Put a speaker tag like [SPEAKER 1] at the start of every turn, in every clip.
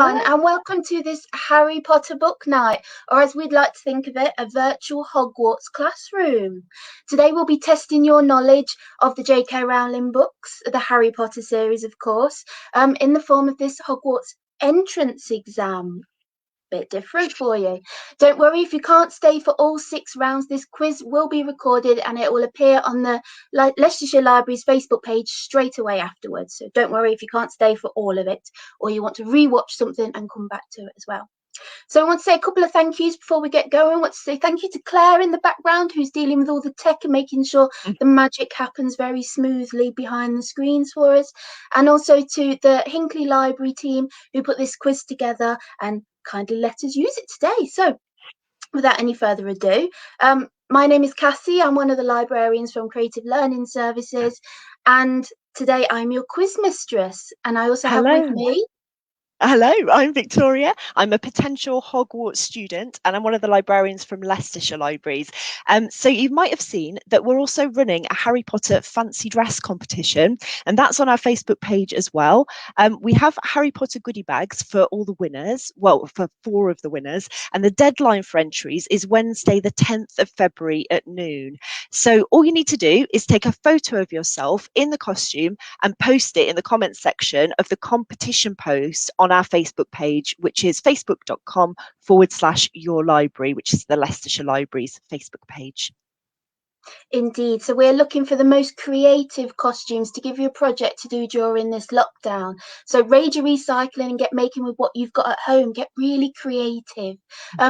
[SPEAKER 1] everyone,
[SPEAKER 2] Hello.
[SPEAKER 1] and welcome to this Harry Potter book night, or as we'd like to think of it, a virtual Hogwarts classroom. Today we'll be testing your knowledge of the J.K. Rowling books, the Harry Potter series, of course, in the form of this Hogwarts entrance exam. Bit different for you. Don't worry if you can't stay for all 6 rounds. This quiz will be recorded and it will appear on the Leicestershire Library's Facebook page straight away afterwards. So don't worry if you can't stay for all of it or you want to rewatch something and come back to it as well. So I want to say a couple of thank yous before we get going. I want to say thank you to Claire in the background who's dealing with all the tech and making sure the magic happens very smoothly behind the screens for us. And also to the Hinckley Library team who put this quiz together and kindly let us use it today. So without any further ado, my name is Cassie. I'm one of the librarians from Creative Learning Services. And today I'm your quiz mistress. And I also have with me...
[SPEAKER 2] Hello, I'm Victoria. I'm a potential Hogwarts student and I'm one of the librarians from Leicestershire Libraries. So you might have seen that we're also running a Harry Potter fancy dress competition, and that's on our Facebook page as well. We have Harry Potter goodie bags for all the winners, well, for 4 of the winners, and the deadline for entries is Wednesday the 10th of February at noon. So all you need to do is take a photo of yourself in the costume and post it in the comments section of the competition post on our Facebook page, which is facebook.com/your library, which is the Leicestershire Library's Facebook page.
[SPEAKER 1] Indeed. So we're looking for the most creative costumes to give you a project to do during this lockdown. So raid your recycling and get making with what you've got at home. Get really creative.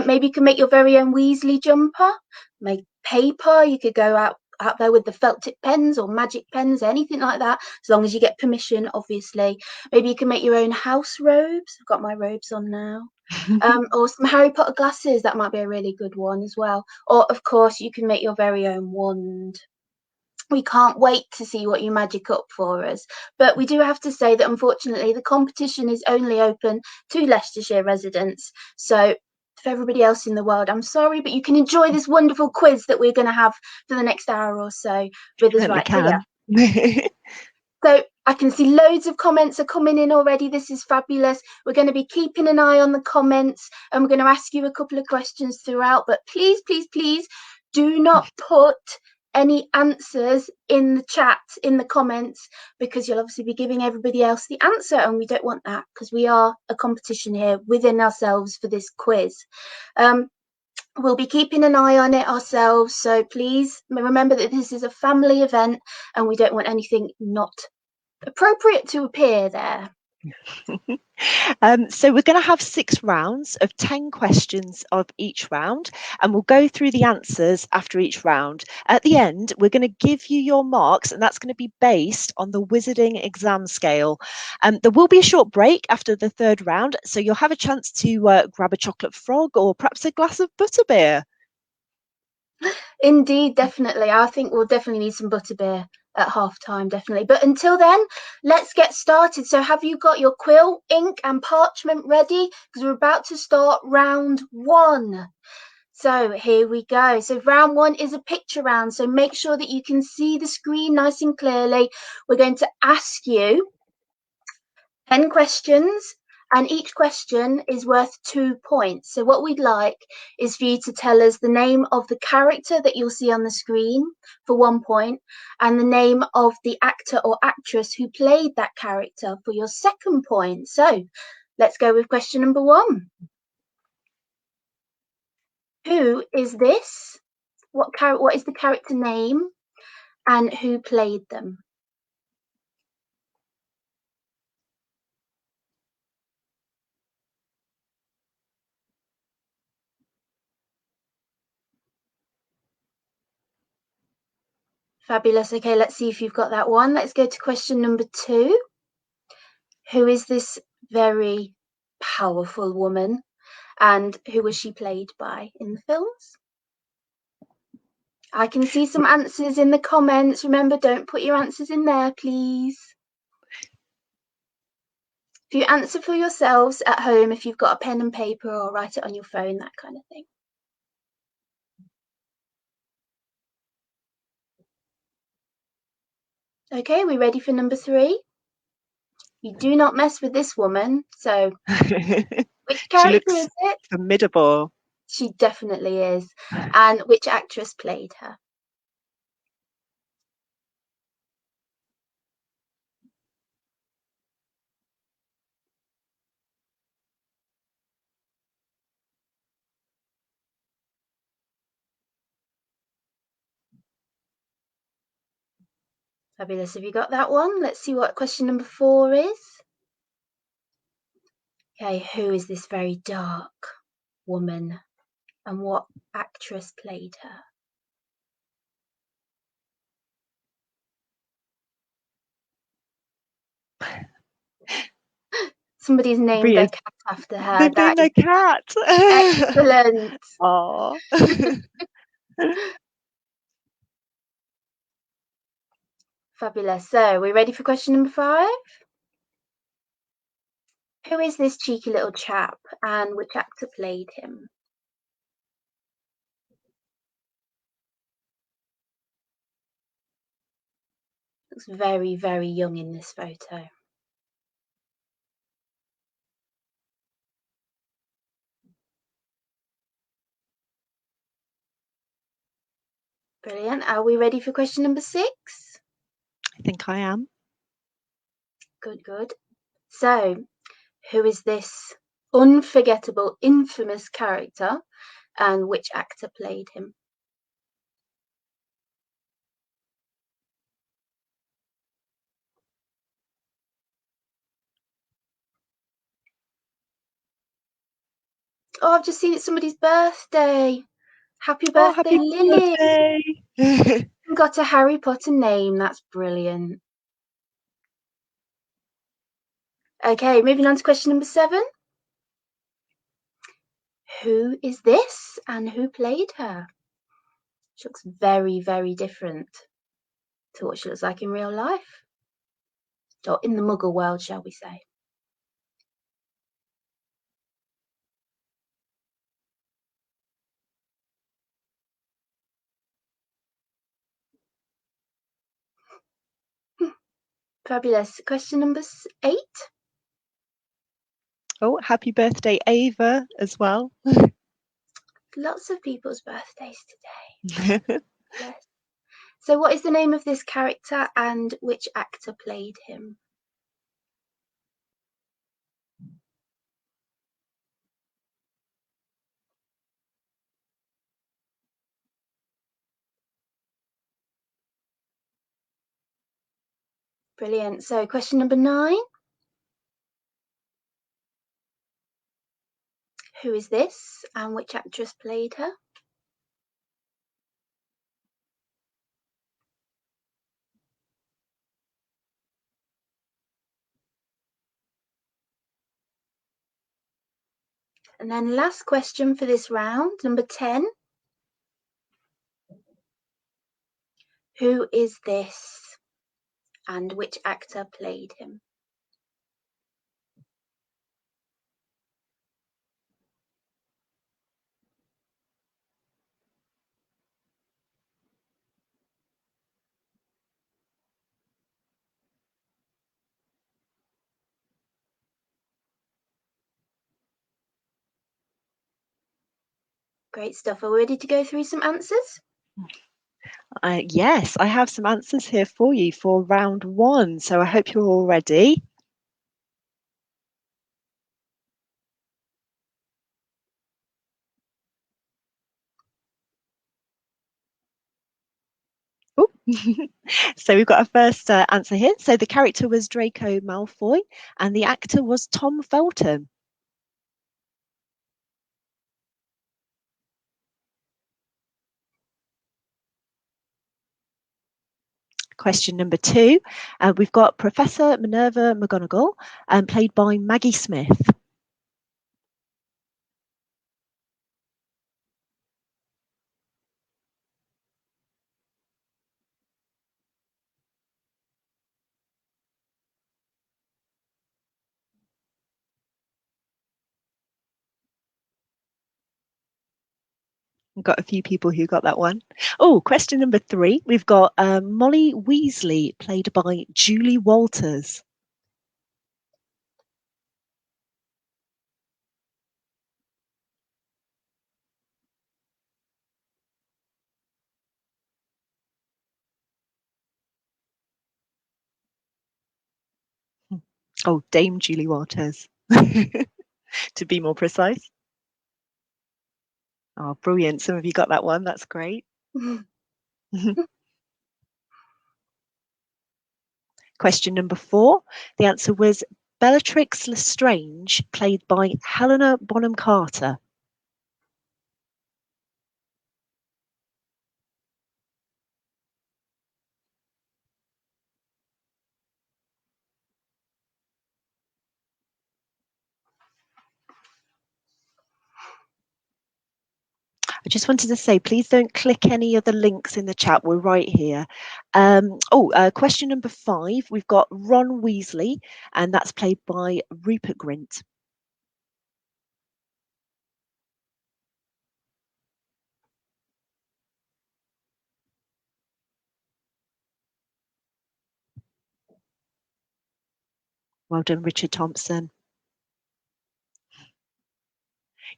[SPEAKER 1] Maybe you can make your very own Weasley jumper, make paper. You could go out there with the felt tip pens or magic pens, anything like that, as long as you get permission, obviously. Maybe you can make your own house robes. I've got my robes on now. Or some Harry Potter glasses. That might be a really good one as well. Or, of course, you can make your very own wand. We can't wait to see what you magic up for us. But we do have to say that, unfortunately, the competition is only open to Leicestershire residents. So for everybody else in the world, I'm sorry, but you can enjoy this wonderful quiz that we're going to have for the next hour or so with us right here. So I can see loads of comments are coming in already. This is fabulous. We're going to be keeping an eye on the comments and we're going to ask you a couple of questions throughout. But please, please, please do not put any answers in the chat, in the comments, because you'll obviously be giving everybody else the answer. And we don't want that because we are a competition here within ourselves for this quiz. We'll be keeping an eye on it ourselves, so please remember that this is a family event and we don't want anything not appropriate to appear there.
[SPEAKER 2] So we're going to have 6 rounds of 10 questions of each round, and we'll go through the answers after each round. At the end, we're going to give you your marks, and that's going to be based on the Wizarding exam scale. There will be a short break after the 3rd round, so you'll have a chance to grab a chocolate frog or perhaps a glass of butterbeer.
[SPEAKER 1] Indeed, definitely. I think we'll definitely need some butterbeer at half time, definitely. But until then, let's get started. So have you got your quill, ink and parchment ready? Because we're about to start round 1. So here we go. So round 1 is a picture round. So make sure that you can see the screen nice and clearly. We're going to ask you 10 questions. And each question is worth 2 points. So what we'd like is for you to tell us the name of the character that you'll see on the screen for 1 point, and the name of the actor or actress who played that character for your 2nd point. So let's go with question number 1. Who is this? What is the character name and who played them? Fabulous. Okay, let's see if you've got that one. Let's go to question number 2. Who is this very powerful woman and who was she played by in the films? I can see some answers in the comments. Remember, don't put your answers in there, please. If you answer for yourselves at home, if you've got a pen and paper, or write it on your phone, that kind of thing. Okay, we ready for number 3? You do not mess with this woman. So, which
[SPEAKER 2] She
[SPEAKER 1] character
[SPEAKER 2] looks
[SPEAKER 1] is it?
[SPEAKER 2] formidable.
[SPEAKER 1] She definitely is. And which actress played her? Fabulous. Have you got that one? Let's see what question number 4 is. Okay, who is this very dark woman and what actress played her? Somebody's named their
[SPEAKER 2] Ria's,
[SPEAKER 1] cat after her.
[SPEAKER 2] they've
[SPEAKER 1] That
[SPEAKER 2] named
[SPEAKER 1] is
[SPEAKER 2] their cat.
[SPEAKER 1] excellent.
[SPEAKER 2] Oh.
[SPEAKER 1] Fabulous. So, we're ready for question number 5? Who is this cheeky little chap and which actor played him? Looks very, very young in this photo. Brilliant. Are we ready for question number 6?
[SPEAKER 2] I think I am.
[SPEAKER 1] Good, good. So, who is this unforgettable, infamous character and which actor played him? Oh, I've just seen it's somebody's birthday. Happy
[SPEAKER 2] Oh,
[SPEAKER 1] birthday,
[SPEAKER 2] happy
[SPEAKER 1] Lily.
[SPEAKER 2] birthday.
[SPEAKER 1] Got a Harry Potter name. That's brilliant. Okay, moving on to question number 7. Who is this and who played her? She looks very, very different to what she looks like in real life. Or in the muggle world, shall we say. Fabulous. Question number 8.
[SPEAKER 2] Oh, happy birthday, Ava, as well.
[SPEAKER 1] Lots of people's birthdays today. Yes. So, what is the name of this character and which actor played him? Brilliant. So, question number 9. Who is this and which actress played her? And then last question for this round, number 10. Who is this and which actor played him? Great stuff. Are we ready to go through some answers?
[SPEAKER 2] Yes, I have some answers here for you for round 1. So I hope you're all ready. So we've got a first answer here. So the character was Draco Malfoy and the actor was Tom Felton. Question number 2. We've got Professor Minerva McGonagall, played by Maggie Smith. We've got a few people who got that one. Oh, question number 3. We've got Molly Weasley, played by Julie Walters. Oh, Dame Julie Walters, to be more precise. Oh, brilliant. Some of you got that one. That's great. Question number 4. The answer was Bellatrix Lestrange, played by Helena Bonham Carter. I just wanted to say, please don't click any of the links in the chat. We're right here. Question number 5. We've got Ron Weasley, and that's played by Rupert Grint. Well done, Richard Thompson.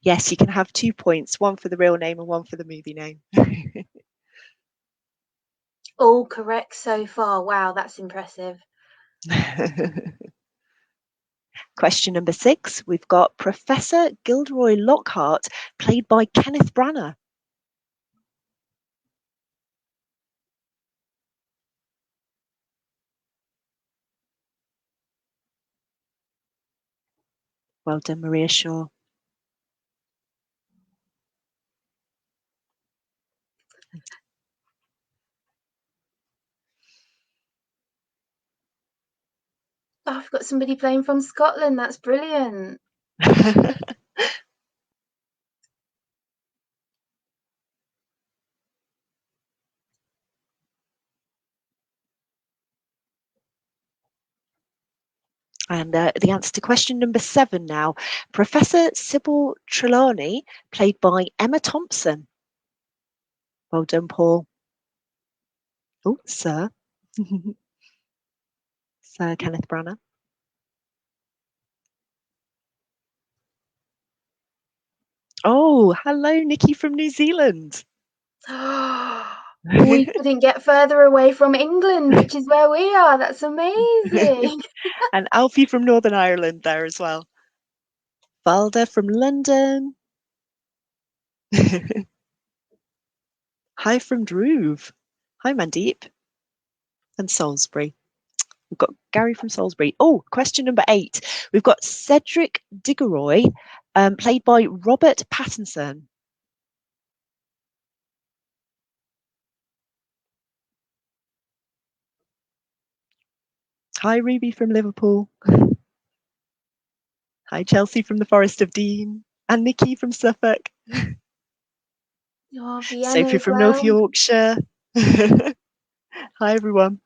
[SPEAKER 2] Yes, you can have 2 points, one for the real name and one for the movie name.
[SPEAKER 1] All correct so far. Wow, that's impressive.
[SPEAKER 2] Question number 6, we've got Professor Gilderoy Lockhart, played by Kenneth Branagh. Well done, Maria Shaw.
[SPEAKER 1] Oh, I've got somebody playing from Scotland. That's brilliant.
[SPEAKER 2] And the answer to question number 7 now. Professor Sybil Trelawney, played by Emma Thompson. Well done, Paul. Oh, Sir. Sir Kenneth Branagh. Oh, hello, Nikki from New Zealand.
[SPEAKER 1] We couldn't get further away from England, which is where we are. That's amazing.
[SPEAKER 2] And Alfie from Northern Ireland there as well. Valda from London. Hi from Droove. Hi, Mandeep. And Salisbury. We've got Gary from Salisbury. Oh, question number 8. We've got Cedric Diggory, played by Robert Pattinson. Hi, Ruby from Liverpool. Hi, Chelsea from the Forest of Dean. And Nikki from Suffolk.
[SPEAKER 1] Oh, Vienna
[SPEAKER 2] Sophie
[SPEAKER 1] as
[SPEAKER 2] from North
[SPEAKER 1] well.
[SPEAKER 2] Yorkshire. Hi, everyone.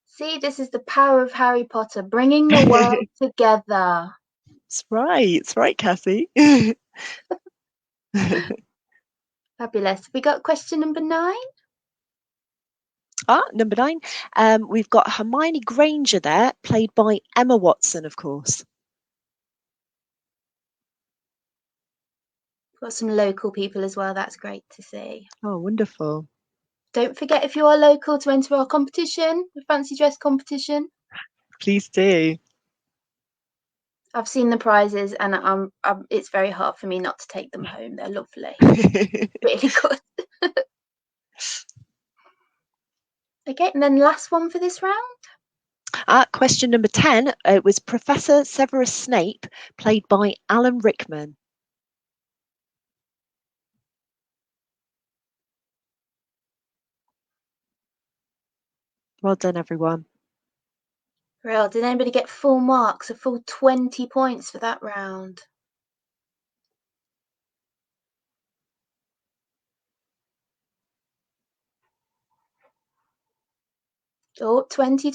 [SPEAKER 1] See, this is the power of Harry Potter, bringing the world together.
[SPEAKER 2] It's right, Cassie.
[SPEAKER 1] Fabulous. We got question number 9.
[SPEAKER 2] Number 9. We've got Hermione Granger there, played by Emma Watson, of course.
[SPEAKER 1] Got some local people as well. That's great to see.
[SPEAKER 2] Oh, wonderful.
[SPEAKER 1] Don't forget, if you are local, to enter our competition, the fancy dress competition.
[SPEAKER 2] Please do.
[SPEAKER 1] I've seen the prizes, and it's very hard for me not to take them home. They're lovely. Really good. Okay, and then last one for this round.
[SPEAKER 2] Question number 10 was Professor Severus Snape, played by Alan Rickman. Well done, everyone.
[SPEAKER 1] Real, did anybody get full marks, a full 20 points for that round? Oh, 20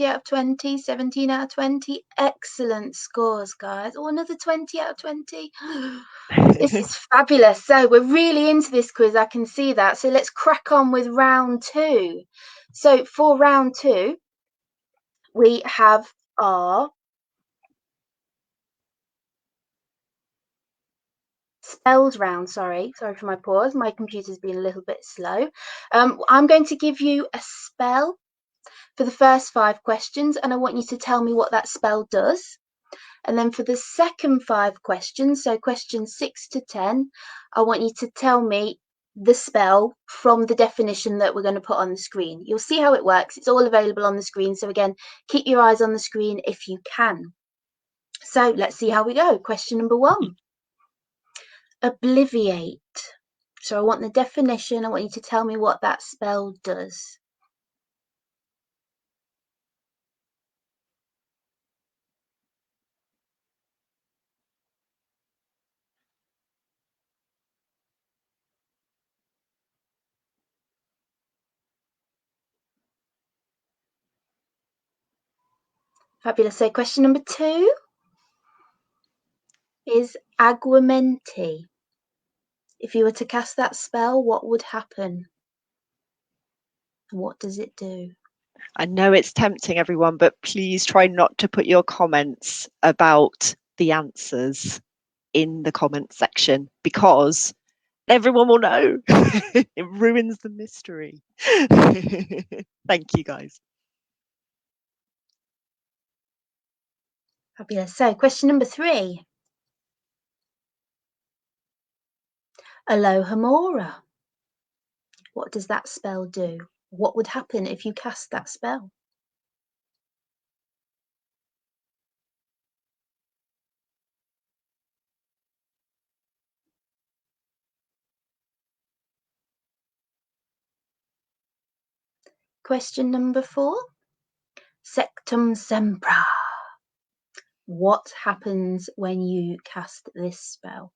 [SPEAKER 1] out of 20, 17 out of 20. Excellent scores, guys. Oh, another 20 out of 20. This is fabulous. So we're really into this quiz. I can see that. So let's crack on with round 2. So for round 2, we have our spells round. Sorry for my pause. My computer's been a little bit slow. I'm going to give you a spell. for the first 5 questions, and I want you to tell me what that spell does. And then for the second 5 questions, so questions 6 to 10, I want you to tell me the spell from the definition that we're going to put on the screen. You'll see how it works. It's all available on the screen. So again, keep your eyes on the screen if you can. So let's see how we go. Question number 1. Obliviate. So I want the definition. I want you to tell me what that spell does. Fabulous. So question number 2 is Aguamenti. If you were to cast that spell, what would happen? And what does it do?
[SPEAKER 2] I know it's tempting, everyone, but please try not to put your comments about the answers in the comment section because everyone will know. It ruins the mystery. Thank you, guys.
[SPEAKER 1] Fabulous. So question number 3. Alohomora. What does that spell do? What would happen if you cast that spell? Question number 4. Sectum Sempra. What happens when you cast this spell?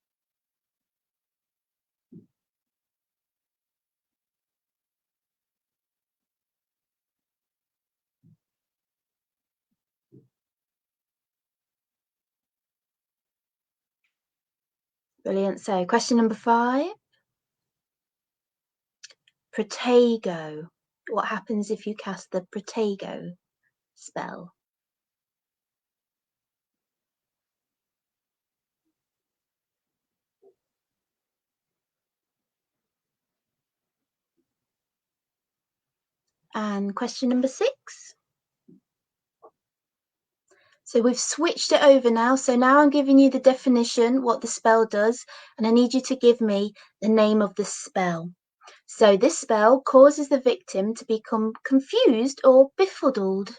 [SPEAKER 1] Brilliant. So question number 5. Protego. What happens if you cast the Protego spell? And question number 6. So we've switched it over now. So now I'm giving you the definition, what the spell does, and I need you to give me the name of the spell. So this spell causes the victim to become confused or befuddled.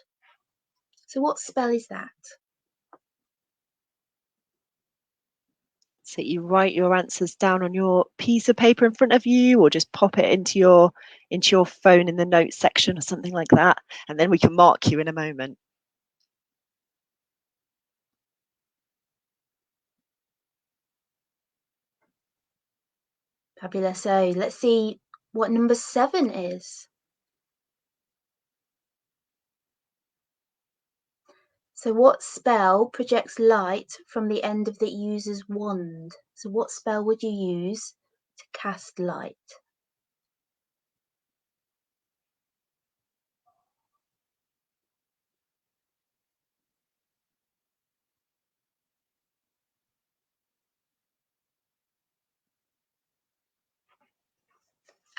[SPEAKER 1] So what spell is that?
[SPEAKER 2] So you write your answers down on your piece of paper in front of you, or just pop it into your phone in the notes section or something like that, and then we can mark you in a moment.
[SPEAKER 1] Fabulous. So let's see what number 7 is. So what spell projects light from the end of the user's wand? So what spell would you use to cast light?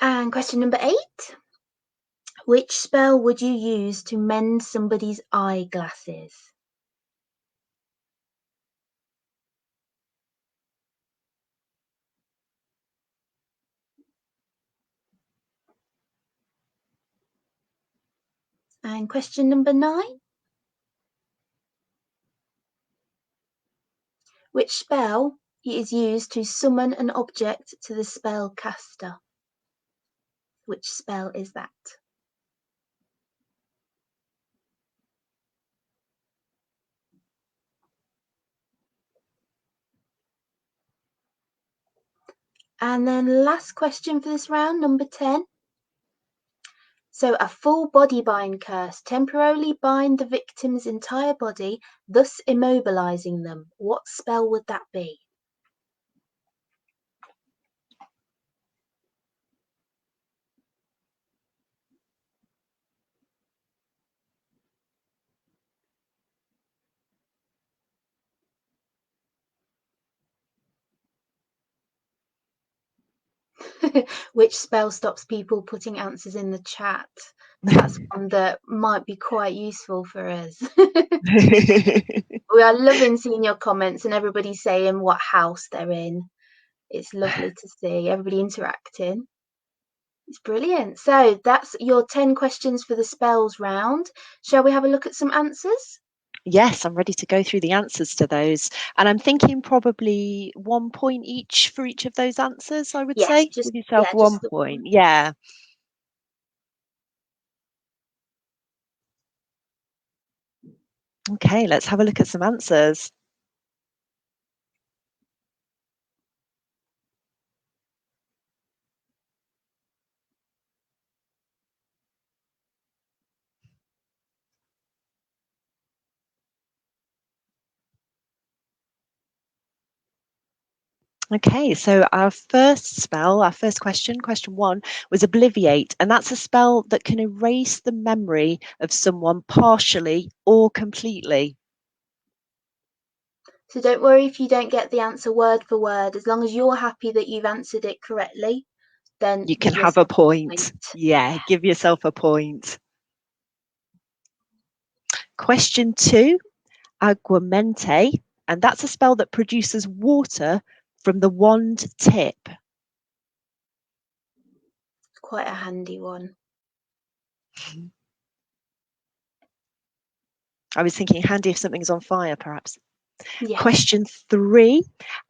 [SPEAKER 1] And question number 8. Which spell would you use to mend somebody's eyeglasses? And question number 9. Which spell is used to summon an object to the spell caster? Which spell is that? And then last question for this round, number 10. So a full body bind curse, temporarily bind the victim's entire body, thus immobilizing them. What spell would that be? Which spell stops people putting answers in the chat? That's one that might be quite useful for us. We are loving seeing your comments and everybody saying what house they're in. It's lovely to see everybody interacting. It's brilliant. So that's your 10 questions for the spells round. Shall we have a look at some answers?
[SPEAKER 2] Yes, I'm ready to go through the answers to those. And I'm thinking probably 1 point each for each of those answers, I would
[SPEAKER 1] Yes,
[SPEAKER 2] say. Give yourself 1
[SPEAKER 1] just the
[SPEAKER 2] point.
[SPEAKER 1] one.
[SPEAKER 2] Yeah. Okay, let's have a look at some answers. Okay, so our first spell, our first question, question 1, was Obliviate, and that's a spell that can erase the memory of someone partially or completely.
[SPEAKER 1] So don't worry if you don't get the answer word for word. As long as you're happy that you've answered it correctly, then
[SPEAKER 2] You can
[SPEAKER 1] give
[SPEAKER 2] have a
[SPEAKER 1] yourself a
[SPEAKER 2] point.
[SPEAKER 1] point.
[SPEAKER 2] Yeah, give yourself a point. Question 2, Aguamente, and that's a spell that produces water from the wand tip.
[SPEAKER 1] Quite a handy one.
[SPEAKER 2] I was thinking handy if something's on fire, perhaps.
[SPEAKER 1] Yeah.
[SPEAKER 2] Question 3,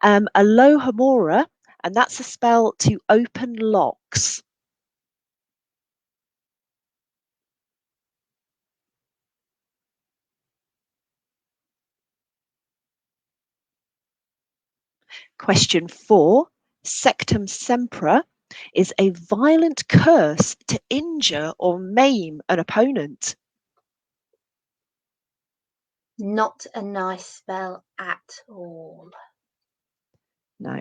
[SPEAKER 2] Alohomora, and that's a spell to open locks. Question 4, Sectum Sempra, is a violent curse to injure or maim an opponent.
[SPEAKER 1] Not a nice spell at all.
[SPEAKER 2] No.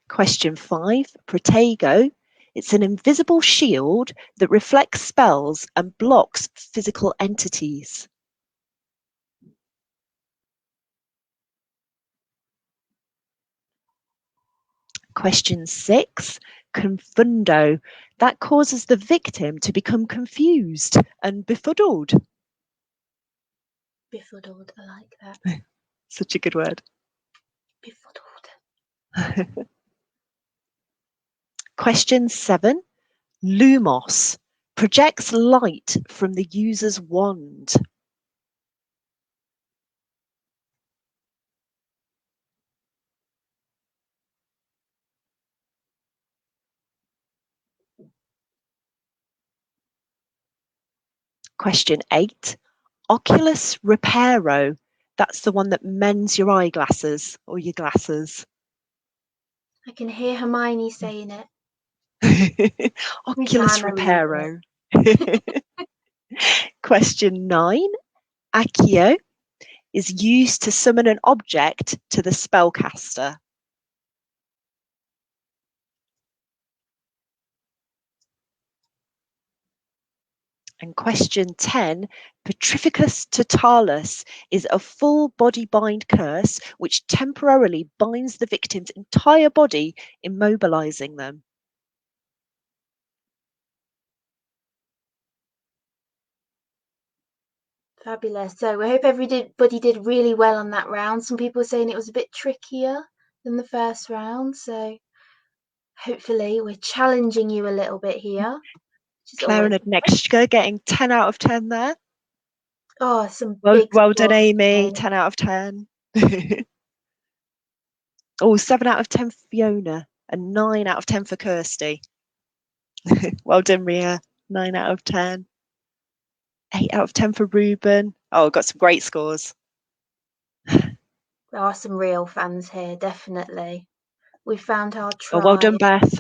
[SPEAKER 2] Question 5, Protego. It's an invisible shield that reflects spells and blocks physical entities. Question 6, Confundo. That causes the victim to become confused and befuddled.
[SPEAKER 1] Befuddled, I like that.
[SPEAKER 2] Such a good word.
[SPEAKER 1] Befuddled.
[SPEAKER 2] Question 7, Lumos. Projects light from the user's wand. Question 8, Oculus Reparo. That's the one that mends your eyeglasses or your glasses.
[SPEAKER 1] I can hear Hermione saying it.
[SPEAKER 2] Oculus
[SPEAKER 1] Every time I
[SPEAKER 2] Reparo. Question 9, Accio, is used to summon an object to the spellcaster. And question 10, Petrificus Totalus is a full body bind curse which temporarily binds the victim's entire body, immobilizing them.
[SPEAKER 1] Fabulous. So we hope everybody did really well on that round. Some people were saying it was a bit trickier than the first round. So hopefully we're challenging you a little bit here, which is
[SPEAKER 2] Claire
[SPEAKER 1] always
[SPEAKER 2] and Agnieszka getting 10 out of 10 there.
[SPEAKER 1] oh, some
[SPEAKER 2] Well,
[SPEAKER 1] big
[SPEAKER 2] well done,
[SPEAKER 1] scores
[SPEAKER 2] Amy.
[SPEAKER 1] today.
[SPEAKER 2] 10 out of 10. Oh, 7 out of 10 for Fiona and 9 out of 10 for Kirsty. Well done, Ria. 9 out of 10. 8 out of 10 for Ruben. Oh, got some great scores.
[SPEAKER 1] There are some real fans here, definitely. We found our
[SPEAKER 2] Oh, well done,
[SPEAKER 1] tribe.
[SPEAKER 2] Beth.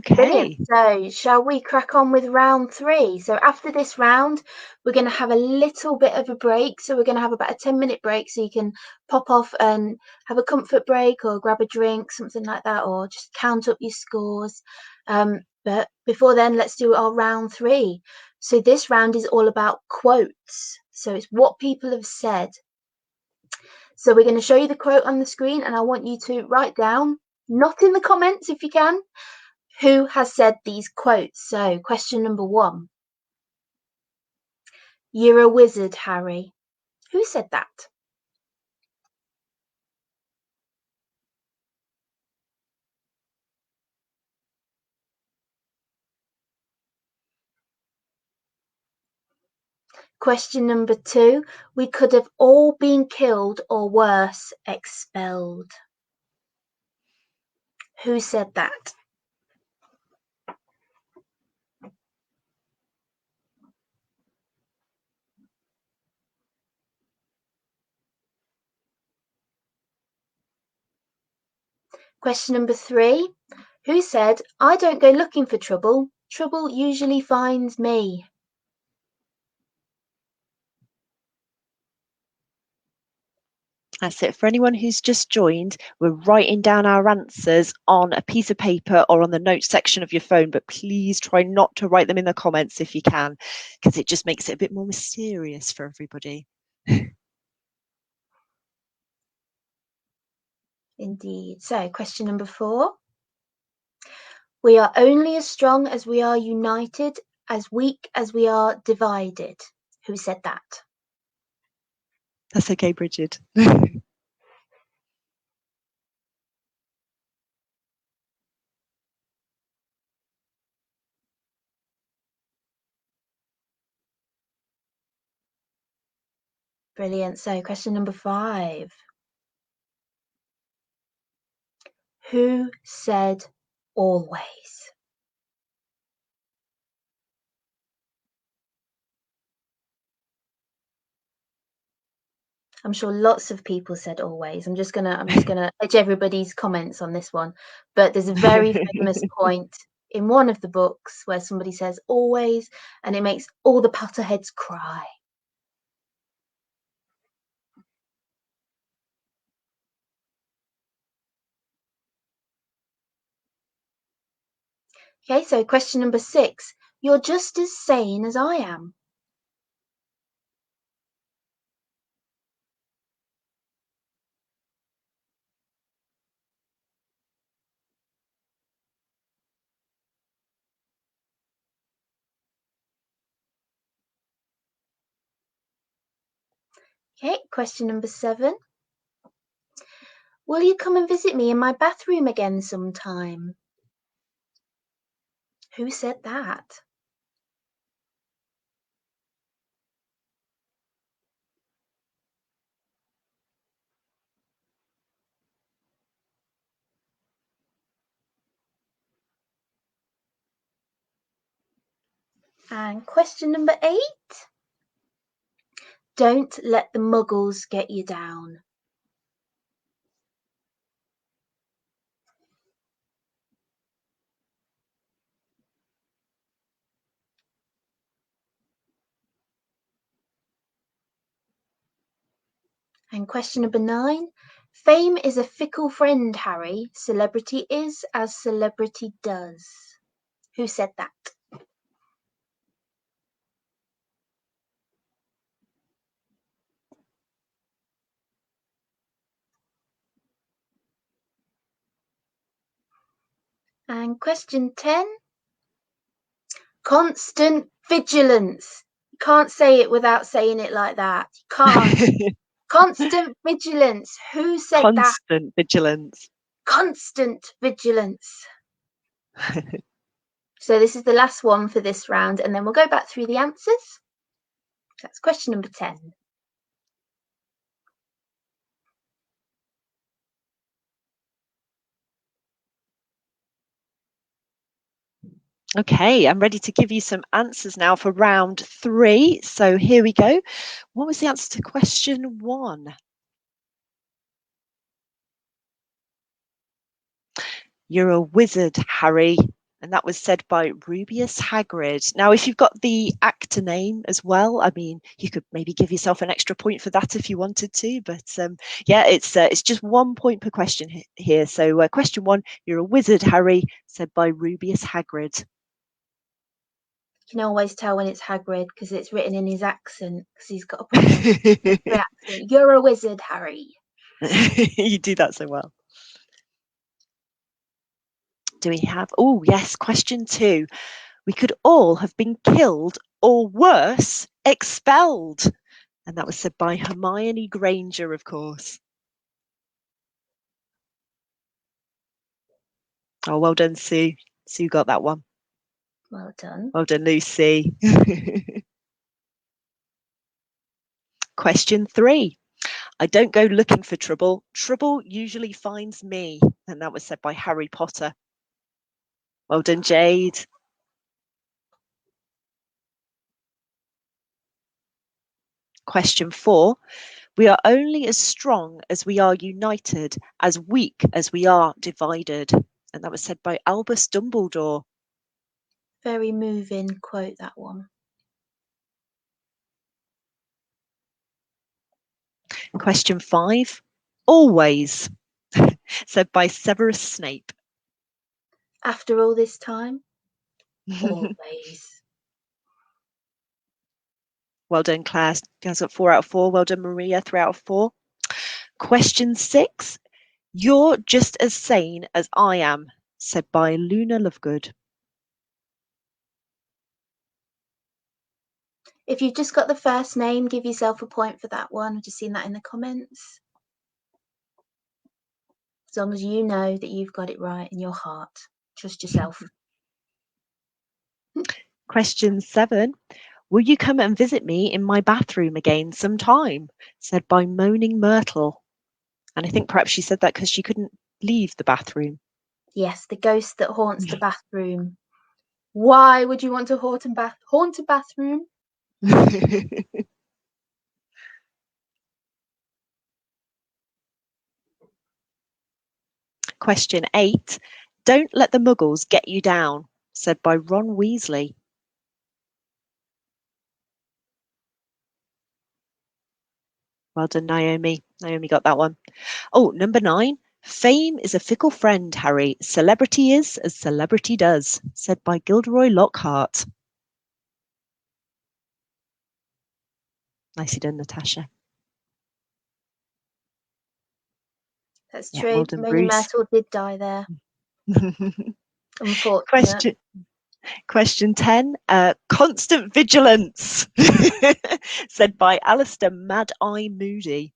[SPEAKER 1] Brilliant.
[SPEAKER 2] Okay.
[SPEAKER 1] So, shall we crack on with round 3? So, after this round, we're going to have a little bit of a break. So, we're going to have about a 10-minute break so you can pop off and have a comfort break or grab a drink, something like that, or just count up your scores. But Before then, let's do our round 3. So this round is all about quotes. So it's what people have said. So we're going to show you the quote on the screen, and I want you to write down, not in the comments if you can, who has said these quotes. So question number 1. You're a wizard, Harry. Who said that? Question number 2. We could have all been killed or worse, expelled. Who said that? Question number 3. Who said, I don't go looking for trouble. Trouble usually finds me.
[SPEAKER 2] That's it. For anyone who's just joined, we're writing down our answers on a piece of paper or on the notes section of your phone, but please try not to write them in the comments if you can, because it just makes it a bit more mysterious for everybody.
[SPEAKER 1] Indeed. So, question number 4. We are only as strong as we are united, as weak as we are divided. Who said that?
[SPEAKER 2] That's okay, Bridget.
[SPEAKER 1] Brilliant. So, question number 5. Who said always? I'm sure lots of people said always. I'm just gonna edge everybody's comments on this one. But there's a very famous point in one of the books where somebody says always, and it makes all the Potterheads cry. Okay, so question number 6. You're just as sane as I am. Okay, question number 7. Will you come and visit me in my bathroom again sometime? Who said that? And question number 8. Don't let the muggles get you down. And question number 9. Fame is a fickle friend, Harry. Celebrity is as celebrity does. Who said that? And question 10. Constant vigilance. You can't say it without saying it like that. You can't. Constant vigilance. Who said that?
[SPEAKER 2] Constant vigilance.
[SPEAKER 1] Constant vigilance. So this is the last one for this round, and then we'll go back through the answers. That's question number 10.
[SPEAKER 2] Okay, I'm ready to give you some answers now for round 3. So here we go. What was the answer to question 1? You're a wizard, Harry. And that was said by Rubius Hagrid. Now, if you've got the actor name as well, I mean, you could maybe give yourself an extra point for that if you wanted to. But yeah, it's just 1 point per question here. So question 1, you're a wizard, Harry, said by Rubius Hagrid.
[SPEAKER 1] can always tell when it's Hagrid because it's written in his accent because he's got a proper accent. You're a wizard, Harry.
[SPEAKER 2] You do that so well. Do we have? Oh, yes. Question 2. We could all have been killed or worse, expelled. And that was said by Hermione Granger, of course. Oh, well done, Sue. Sue got that one.
[SPEAKER 1] Well done.
[SPEAKER 2] Well done, Lucy. Question 3. I don't go looking for trouble. Trouble usually finds me. And that was said by Harry Potter. Well done, Jade. Question 4. We are only as strong as we are united, as weak as we are divided. And that was said by Albus Dumbledore.
[SPEAKER 1] Very moving quote, that one.
[SPEAKER 2] Question 5. Always. Said by Severus Snape.
[SPEAKER 1] After all this time, always.
[SPEAKER 2] Well done, Claire. Guys got 4 out of 4. Well done, Maria. 3 out of 4. Question 6. You're just as sane as I am. Said by Luna Lovegood.
[SPEAKER 1] If you've just got the first name, give yourself a point for that one. I've just seen that in the comments. As long as you know that you've got it right in your heart. Trust yourself.
[SPEAKER 2] Question 7. Will you come and visit me in my bathroom again sometime? Said by Moaning Myrtle. And I think perhaps she said that because she couldn't leave the bathroom.
[SPEAKER 1] Yes, the ghost that haunts the bathroom. Why would you want to haunt a bathroom?
[SPEAKER 2] Question 8. Don't let the muggles get you down. Said by Ron Weasley. Well done, Naomi. Naomi got that one. Oh, number 9. Fame is a fickle friend, Harry. Celebrity is as celebrity does. Said by Gilderoy Lockhart. Nicely done, Natasha.
[SPEAKER 1] That's
[SPEAKER 2] Yeah,
[SPEAKER 1] true.
[SPEAKER 2] well done,
[SPEAKER 1] Moaning
[SPEAKER 2] Bruce.
[SPEAKER 1] Myrtle did die there. Unfortunate.
[SPEAKER 2] Question 10. Constant vigilance. Said by Alistair Mad Eye Moody.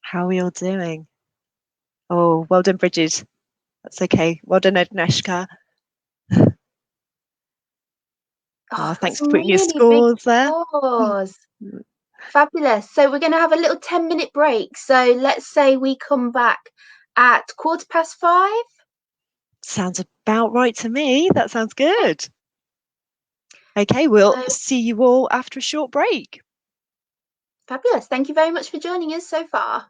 [SPEAKER 2] How are we all doing? Oh, well done, Bridget. That's okay. Well done, Agnieszka.
[SPEAKER 1] Oh,
[SPEAKER 2] Thanks
[SPEAKER 1] some
[SPEAKER 2] for putting your
[SPEAKER 1] really big
[SPEAKER 2] scores there.
[SPEAKER 1] scores. Fabulous. So we're going to have a little 10-minute break. So let's say we come back at 5:15.
[SPEAKER 2] Sounds about right to me. That sounds good. Okay, we'll see you all after a short break.
[SPEAKER 1] Fabulous. Thank you very much for joining us so far.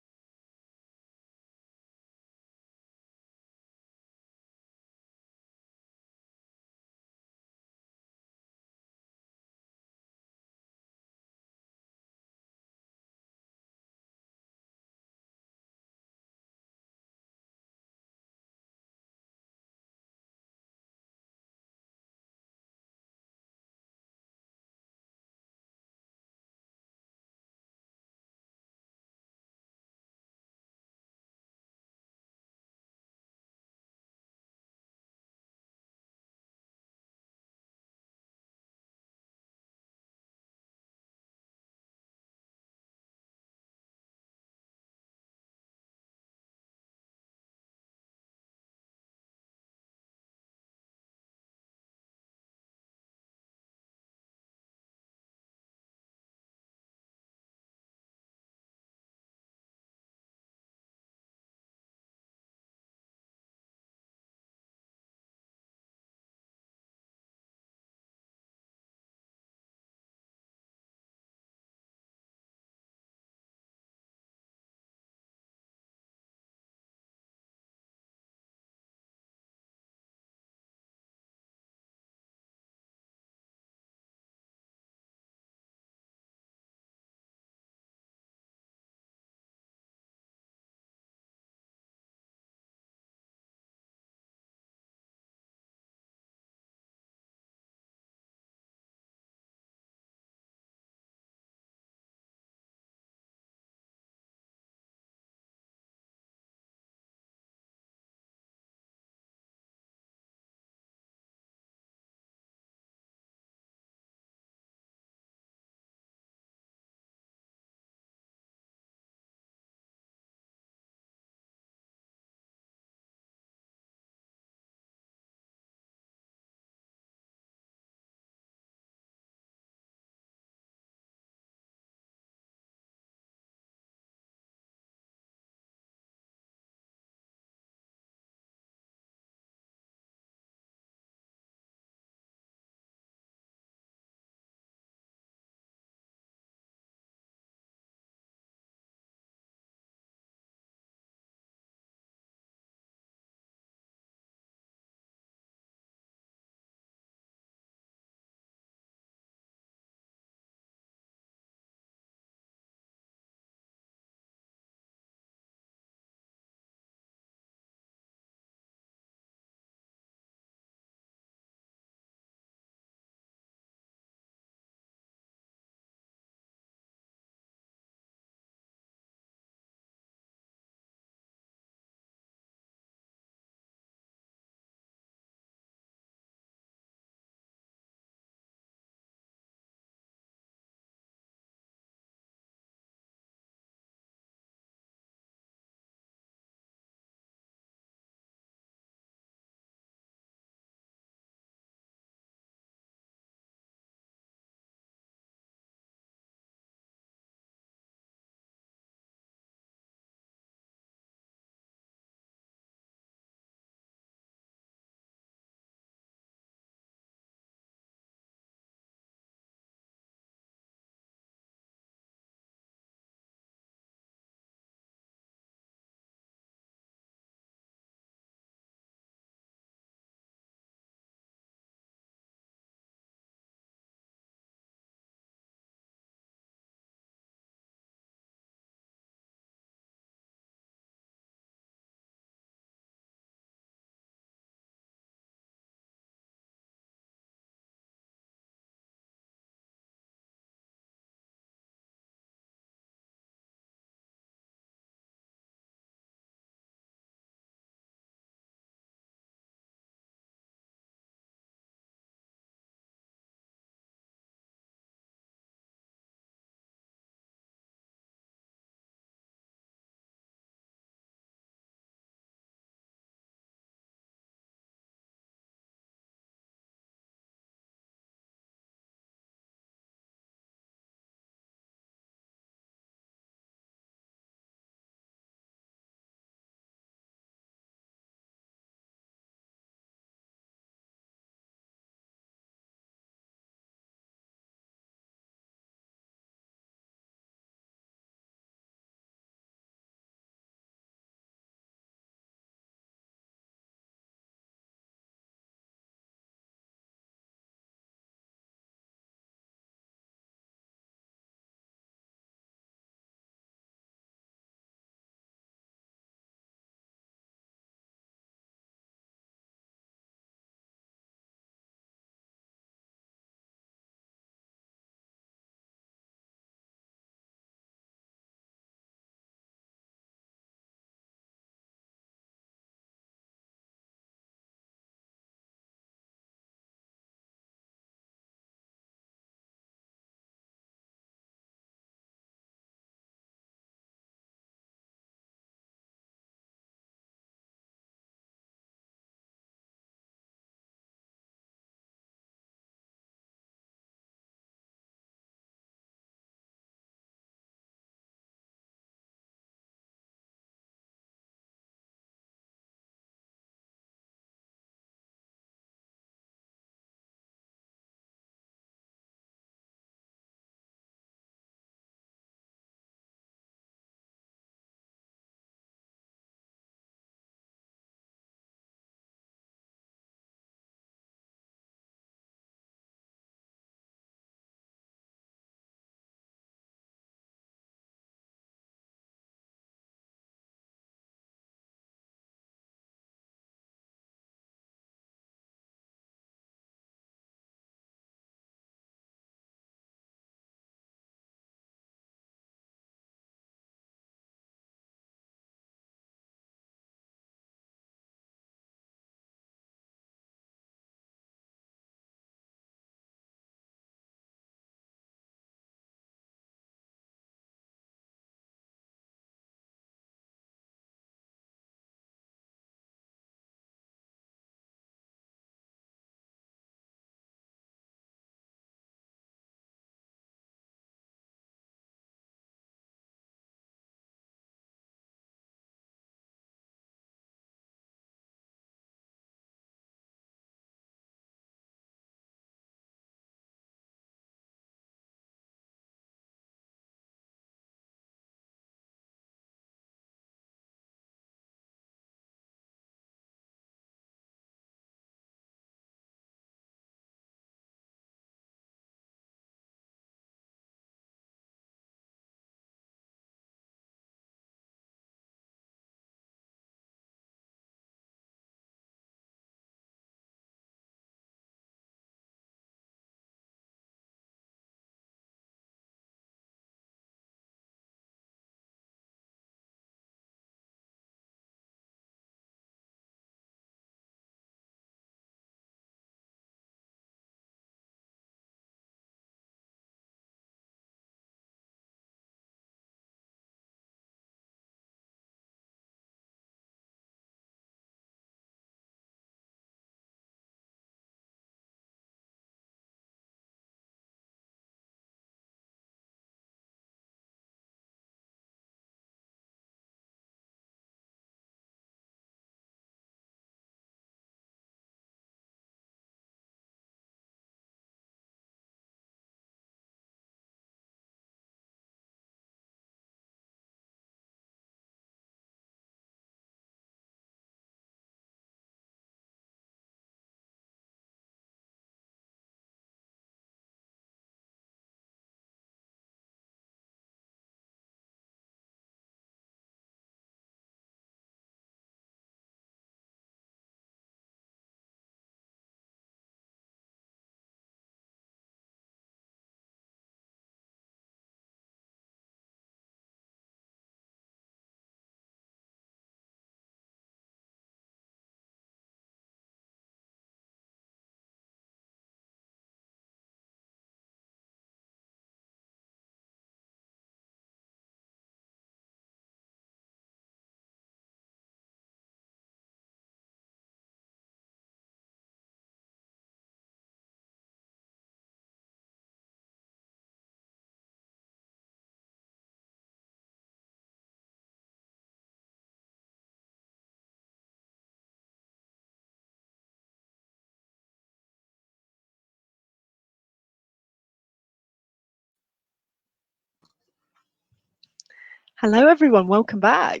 [SPEAKER 2] Hello, everyone. Welcome back.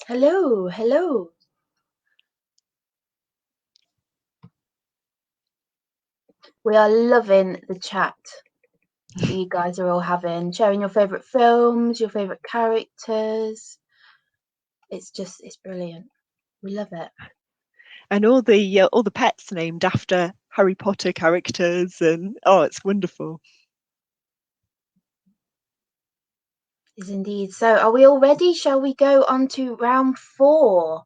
[SPEAKER 1] Hello, hello. We are loving the chat that you guys are all having, sharing your favourite films, your favourite characters. It's brilliant. We love it.
[SPEAKER 2] And all the pets named after Harry Potter characters, and it's wonderful.
[SPEAKER 1] Is indeed. So are we all ready? Shall we go on to round 4?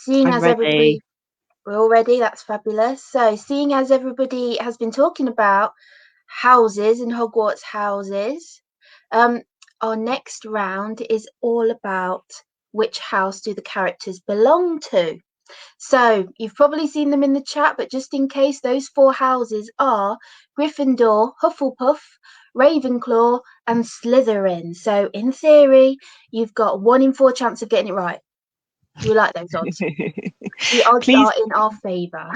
[SPEAKER 2] I'm ready.
[SPEAKER 1] We're all ready, that's fabulous. So seeing as everybody has been talking about houses and Hogwarts houses, our next round is all about which house do the characters belong to. So you've probably seen them in the chat, but just in case, those 4 houses are Gryffindor, Hufflepuff, Ravenclaw, and Slytherin. So in theory, you've got 1 in 4 chance of getting it right. We like those odds. The odds
[SPEAKER 2] Please,
[SPEAKER 1] are in our favour.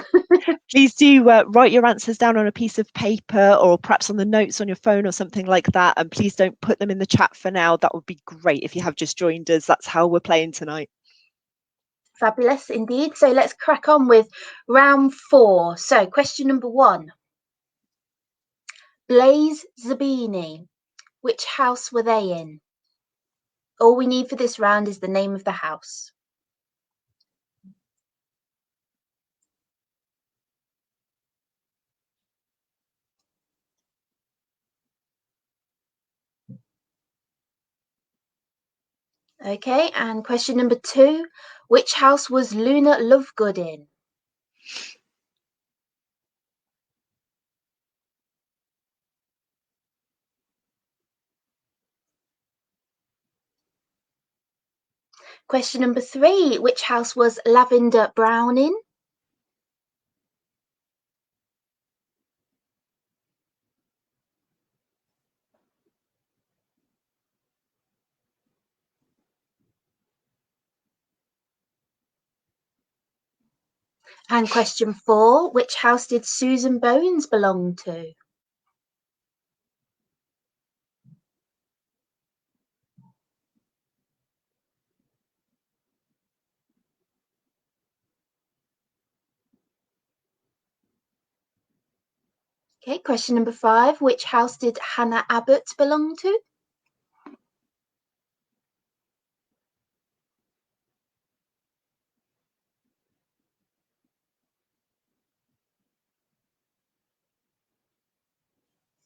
[SPEAKER 2] please do write your answers down on a piece of paper or perhaps on the notes on your phone or something like that. And please don't put them in the chat for now. That would be great if you have just joined us. That's how we're playing tonight.
[SPEAKER 1] Fabulous indeed. So let's crack on with round 4. So question number 1. Blaze Zabini. Which house were they in? All we need for this round is the name of the house. Okay, and question number 2. Which house was Luna Lovegood in? Question number 3. Which house was Lavender Brown in? And question 4. Which house did Susan Bones belong to? Okay, question number 5. Which house did Hannah Abbott belong to?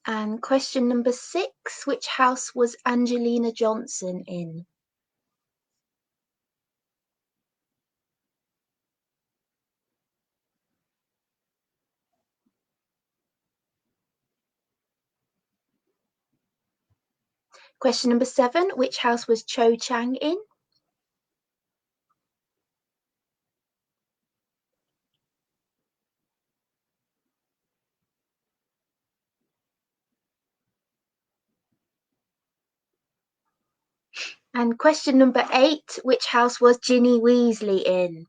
[SPEAKER 1] And question number 6. Which house was Angelina Johnson in? Question number 7. Which house was Cho Chang in? And question number 8. Which house was Ginny Weasley in?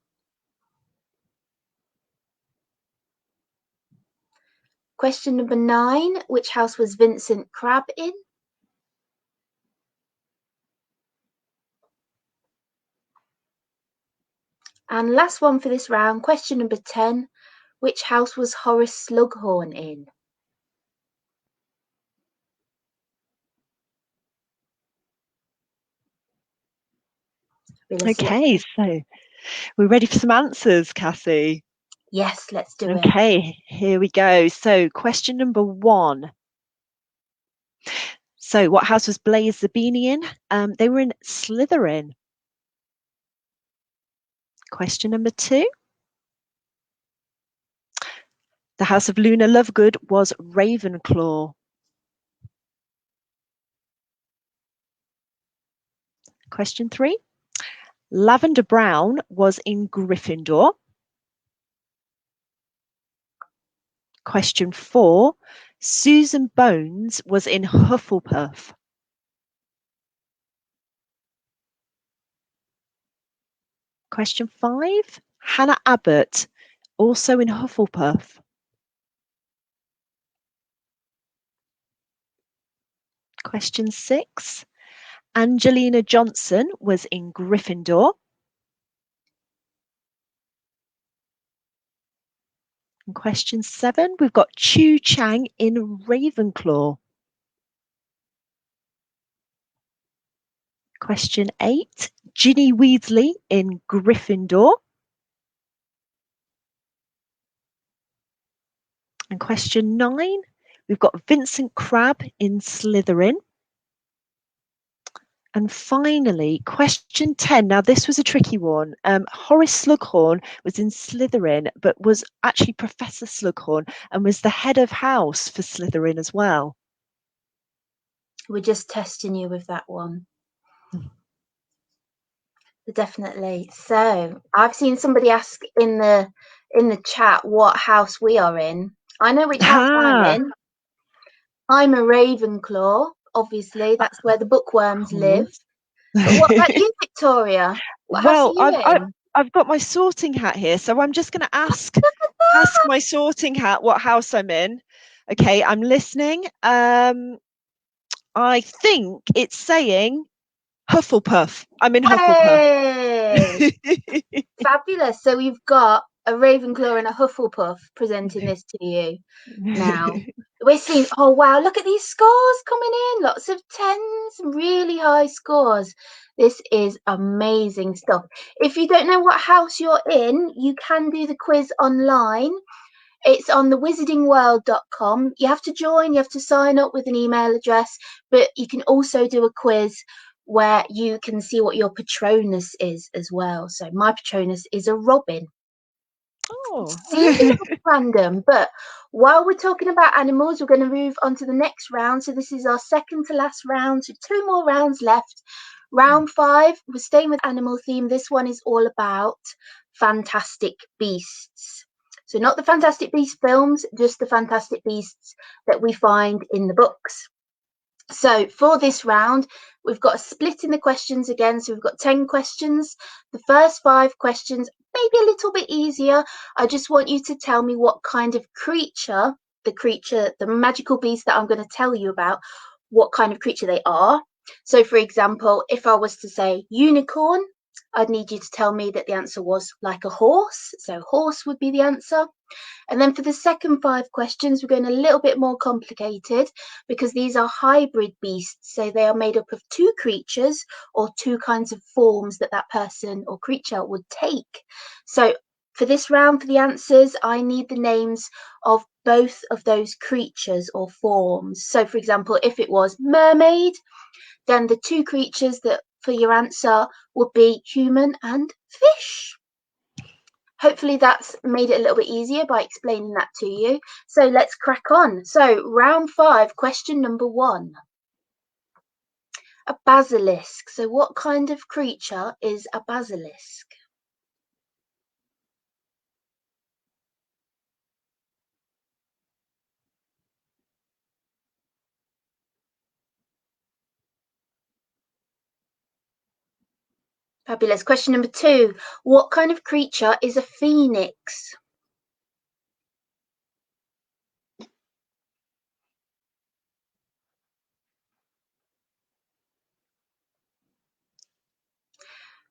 [SPEAKER 1] Question number 9. Which house was Vincent Crabbe in? And last one for this round, question number 10. Which house was Horace Slughorn in?
[SPEAKER 2] Okay, so we're ready for some answers, Cassie.
[SPEAKER 1] Yes, let's do it.
[SPEAKER 2] Okay, here we go. So question number 1. So what house was Blaze Zabini in? They were in Slytherin. Question number 2. The house of Luna Lovegood was Ravenclaw. Question 3. Lavender Brown was in Gryffindor. Question 4. Susan Bones was in Hufflepuff. Question 5. Hannah Abbott, also in Hufflepuff. Question 6. Angelina Johnson was in Gryffindor. And question 7, we've got Chu Chang in Ravenclaw. Question 8, Ginny Weasley in Gryffindor. And question 9, we've got Vincent Crabbe in Slytherin. And finally, question 10. Now, this was a tricky one. Horace Slughorn was in Slytherin, but was actually Professor Slughorn and was the head of house for Slytherin as well.
[SPEAKER 1] We're just testing you with that one. Definitely. So I've seen somebody ask in the chat what house we are in. I know which house I'm in. I'm a Ravenclaw. Obviously, that's where the bookworms live. But what about you, Victoria? What house are you in?
[SPEAKER 2] I've got my sorting hat here, so I'm just going to ask my sorting hat what house I'm in. Okay, I'm listening. I think it's saying Hufflepuff. I'm in Hufflepuff.
[SPEAKER 1] Hey! Fabulous. So we've got a Ravenclaw and a Hufflepuff presenting this to you now. We're seeing, oh wow, look at these scores coming in. Lots of 10s, really high scores. This is amazing stuff. If you don't know what house you're in, you can do the quiz online. It's on the wizardingworld.com. You have to join, you have to sign up with an email address, but you can also do a quiz where you can see what your Patronus is as well. So my Patronus is a robin.
[SPEAKER 2] Oh.
[SPEAKER 1] Seems a little random, but while we're talking about animals, we're going to move on to the next round. So this is our second to last round. So 2 more rounds left. Round 5, we're staying with animal theme. This one is all about fantastic beasts. So not the Fantastic Beasts films, just the Fantastic Beasts that we find in the books. So for this round, we've got a split in the questions again. So we've got 10 questions. The first 5 questions, maybe a little bit easier. I just want you to tell me what kind of creature, the magical beast that I'm going to tell you about, what kind of creature they are. So for example, if I was to say unicorn, I'd need you to tell me that the answer was like a horse. So horse would be the answer. And then for the second 5 questions, we're going a little bit more complicated because these are hybrid beasts. So they are made up of 2 creatures or 2 kinds of forms that that person or creature would take. So for this round, for the answers, I need the names of both of those creatures or forms. So for example, if it was mermaid, then the 2 creatures that for your answer would be human and fish. Hopefully that's made it a little bit easier by explaining that to you. So let's crack on. So round 5, question number 1. A basilisk. So what kind of creature is a basilisk? Fabulous. Question number 2. What kind of creature is a phoenix?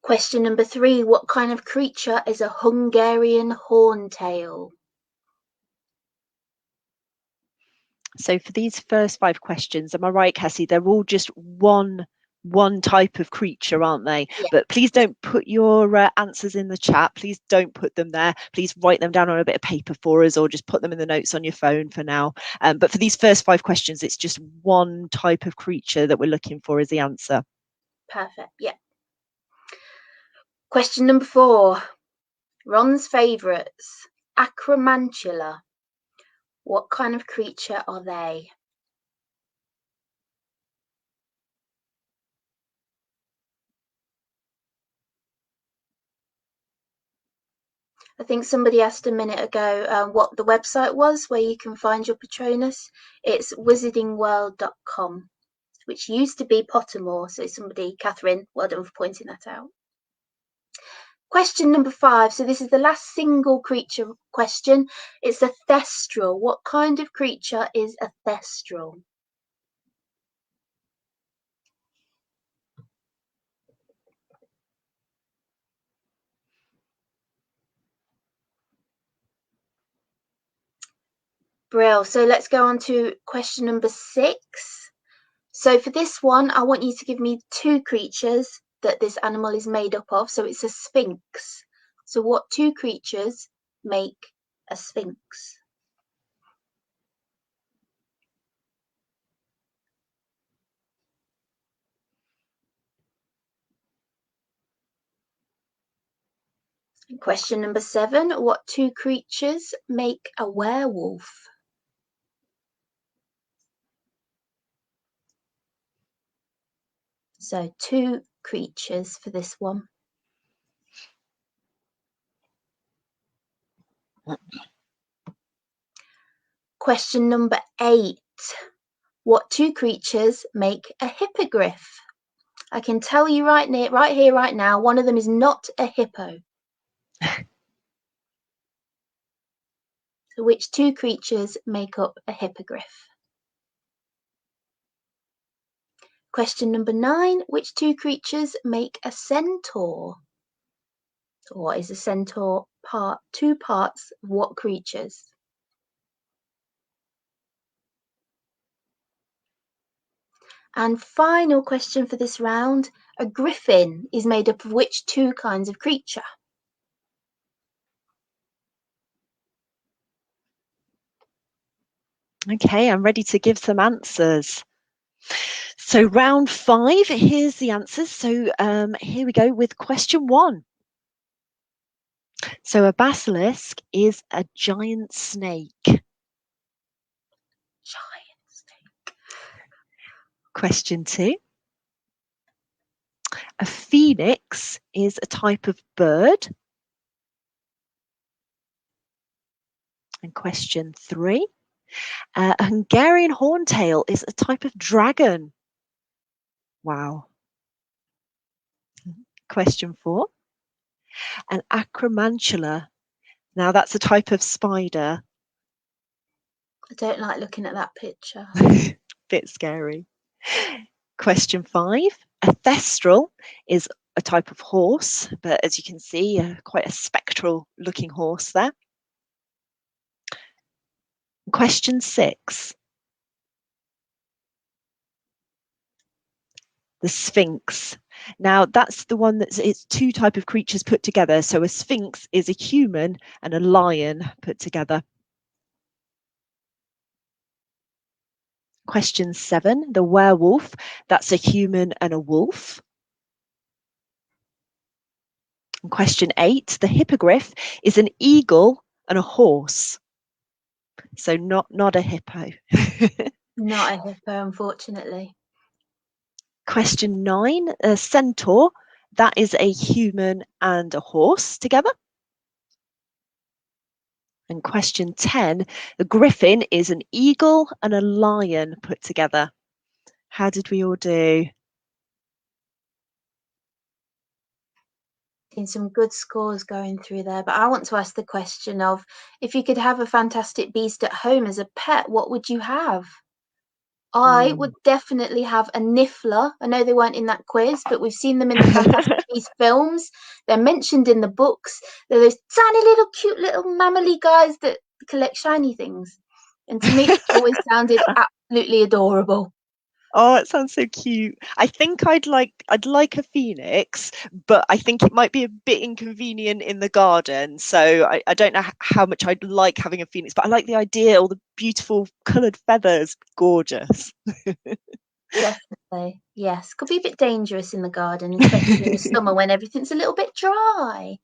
[SPEAKER 1] Question number 3. What kind of creature is a Hungarian horntail?
[SPEAKER 2] So for these first 5 questions, am I right, Cassie? They're all just one type of creature, aren't they?
[SPEAKER 1] Yeah.
[SPEAKER 2] But please don't put your answers in the chat. Please don't put them there. Please write them down on a bit of paper for us, or just put them in the notes on your phone for now. But for these first 5 questions, it's just one type of creature that we're looking for as the answer.
[SPEAKER 1] Perfect. Yeah. Question number 4. Ron's favourites. Acromantula. What kind of creature are they? I think somebody asked a minute ago what the website was where you can find your Patronus. It's wizardingworld.com, which used to be Pottermore. So somebody, Catherine, well done for pointing that out. Question number 5. So this is the last single creature question. It's a thestral. What kind of creature is a thestral? Brill. So let's go on to question number 6. So for this one, I want you to give me 2 creatures that this animal is made up of. So it's a sphinx. So what 2 creatures make a sphinx? Question number 7. What 2 creatures make a werewolf? So 2 creatures for this one. Question number 8. What 2 creatures make a hippogriff? I can tell you right here, right now, one of them is not a hippo. So which 2 creatures make up a hippogriff? Question number 9. Which 2 creatures make a centaur? So what is a centaur? 2 parts of what creatures? And final question for this round. A griffin is made up of which 2 kinds of creature?
[SPEAKER 2] Okay, I'm ready to give some answers. So round 5, here's the answers. So here we go with question 1. So a basilisk is a giant snake.
[SPEAKER 1] Giant snake.
[SPEAKER 2] Question 2. A phoenix is a type of bird. And question 3. A Hungarian horntail is a type of dragon. Wow. Question 4. An acromantula. Now that's a type of spider.
[SPEAKER 1] I don't like looking at that picture.
[SPEAKER 2] Bit scary. Question 5. A thestral is a type of horse, but as you can see, quite a spectral looking horse there. Question 6. The Sphinx. Now that's the one it's 2 type of creatures put together. So a sphinx is a human and a lion put together. Question 7, the werewolf. That's a human and a wolf. And question 8, the hippogriff is an eagle and a horse. So not a hippo.
[SPEAKER 1] Not a hippo, unfortunately.
[SPEAKER 2] Question 9, a centaur. That is a human and a horse together. And question 10, the griffin is an eagle and a lion put together. How did we all do?
[SPEAKER 1] Seen some good scores going through there, but I want to ask the question of, if you could have a fantastic beast at home as a pet, what would you have? I would definitely have a niffler. I know they weren't in that quiz, but we've seen them in the Fantastic Beasts films. They're mentioned in the books. They're those tiny little cute little mammally guys that collect shiny things. And to me, it always sounded absolutely adorable.
[SPEAKER 2] Oh, it sounds so cute. I think I'd like a phoenix, but I think it might be a bit inconvenient in the garden. So I don't know how much I'd like having a phoenix, but I like the idea, all the beautiful coloured feathers, gorgeous.
[SPEAKER 1] Definitely, yes. Could be a bit dangerous in the garden, especially in the summer when everything's a little bit dry.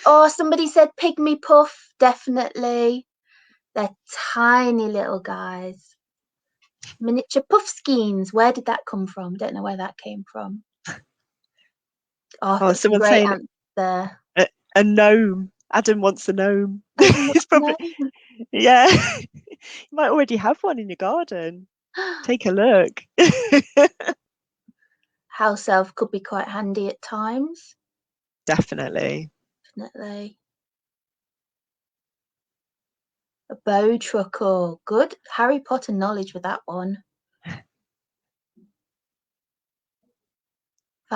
[SPEAKER 1] Oh, somebody said pygmy puff. Definitely. They're tiny little guys. Miniature puffskeins. Where did that come from? Don't know where that came from. Oh, I've got some
[SPEAKER 2] Someone's
[SPEAKER 1] great
[SPEAKER 2] saying
[SPEAKER 1] answers there.
[SPEAKER 2] a gnome. Adam wants a gnome.
[SPEAKER 1] Adam
[SPEAKER 2] He's probably,
[SPEAKER 1] wants
[SPEAKER 2] yeah. You might already have one in your garden. Take a look.
[SPEAKER 1] House elf could be quite handy at times.
[SPEAKER 2] Definitely.
[SPEAKER 1] Definitely. A bow truckle. Good Harry Potter knowledge with that one.